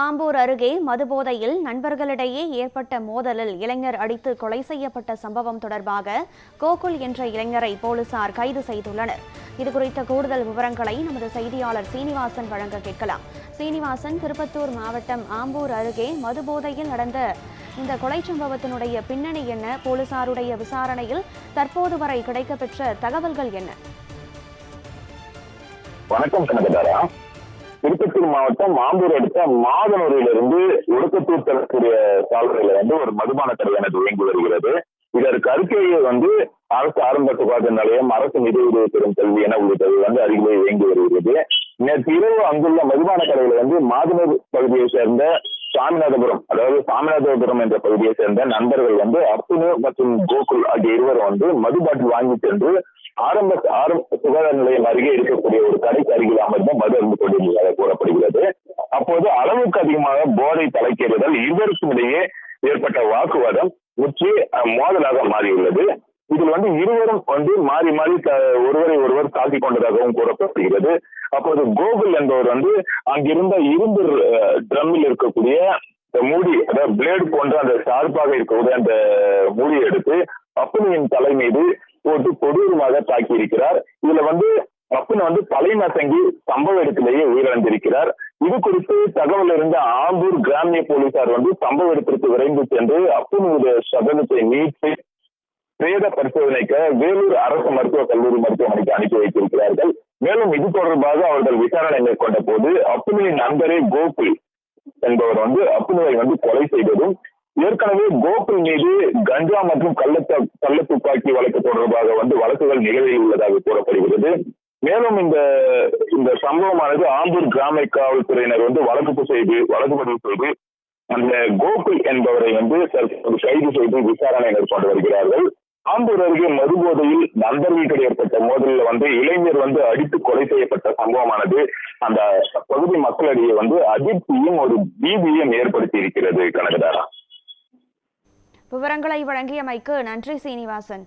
ஆம்பூர் அருகே மதுபோதையில் நண்பர்களிடையே ஏற்பட்ட மோதலில் இளைஞர் அடித்து கொலை செய்யப்பட்ட சம்பவம் தொடர்பாக கோகுல் என்ற இளைஞரை போலீசார் கைது செய்துள்ளனர். இதுகுறித்த கூடுதல் விவரங்களை நமது செய்தியாளர் சீனிவாசன் வழங்க கேட்கலாம். சீனிவாசன், திருப்பத்தூர் மாவட்டம் ஆம்பூர் அருகே மதுபோதையில் நடந்த இந்த கொலை சம்பவத்தினுடைய பின்னணி என்ன? போலீசாருடைய விசாரணையில் தற்போது வரை கிடைக்கப்பெற்ற தகவல்கள் என்ன? வணக்கம் கனகதாரா. திருப்பத்தூர் மாவட்டம் ஆம்பூர் அடுத்த மாதனூரிலிருந்து உடுக்கத்தூர் செல்லக்கூடிய சாலையில ஒரு மதுபான கடையானது இயங்கி வருகிறது. இதற்கு அருகேயே அரசு ஆரம்ப சுகாதார நிலையம், அரசு நிதி உதவி பெறும் கல்வி என உள்ளிட்டது அருகிலே இயங்கி வருகிறது. நேற்று இரவு அங்குள்ள மதுபான கடையில மாதனூர் பகுதியை சேர்ந்த சாமிநாதபுரம் என்ற பகுதியை சேர்ந்த நண்பர்கள் அர்த்துனு மற்றும் கோகுல் ஆகிய இருவரும் மது பாட்டில் வாங்கி சென்று ஆரம்ப சுகாதார நிலையம் அருகே இருக்கக்கூடிய ஒரு கடைக்கு அருகில் அமர்ந்து மது அருந்து கொண்டிருந்ததாக கூறப்படுகிறது. அப்போது அளவுக்கு அதிகமாக போதை தலைக்கேறுதல் இருவருக்கும் இடையே ஏற்பட்ட வாக்குவாதம் முற்றி மோதலாக மாறியுள்ளது. இதில் இருவரும் மாறி மாறி ஒருவரை ஒருவர் தாக்கிக் கொண்டதாகவும் கூறப்படுகிறது. அப்போது கோகுல் என்பவர் அங்கிருந்த இரும்பு ட்ரம்மில் இருக்கக்கூடிய மூடி, அதாவது பிளேடு போன்ற அந்த ஷார்ப்பாக இருக்கக்கூடிய அந்த மூடியை எடுத்து அப்புனியின் தலை மீது போட்டு கொடூரமாக தாக்கி இருக்கிறார். இதுல அப்புன் தலை நசங்கி சம்பவ இடத்திலேயே உயிரிழந்திருக்கிறார். இது குறித்து தகவல் இருந்த ஆம்பூர் கிராமிய போலீசார் சம்பவ இடத்திற்கு விரைந்து சென்று அப்புனுடைய சடலத்தை மீட்டு பிரேத பரிசோதனைக்கு வேலூர் அரசு மருத்துவக் கல்லூரி மருத்துவமனைக்கு அனுப்பி வைத்திருக்கிறார்கள். மேலும் இது தொடர்பாக அவர்கள் விசாரணை மேற்கொண்ட போது அப்புனியின் நண்பரே கோகுல் என்பவர் அப்புனுவை கொலை செய்ததும், ஏற்கனவே கோகுல் மீது கஞ்சா மற்றும் கள்ள துப்பாக்கி வழக்கு தொடர்பாக வழக்குகள் நிகழ்வில் உள்ளதாக கூறப்படுகிறது. மேலும் இந்த சம்பவமானது ஆம்பூர் கிராம காவல்துறையினர் வழக்கு பதிவு செய்து அந்த கோகுல் என்பவரை கைது செய்து விசாரணை மேற்கொண்டு வருகிறார்கள். ஆம்பூர் அருகே மதுபோதையில் நண்பர்களுக்கு ஏற்பட்ட மோதலில் இளைஞர் அடித்து கொலை செய்யப்பட்ட சம்பவமானது அந்த பகுதி மக்களிடையே அதிர்ச்சியும் ஒரு பீதியையும் ஏற்படுத்தி இருக்கிறது. கனகதாரா, விவரங்களை வழங்கியமைக்கு நன்றி சீனிவாசன்.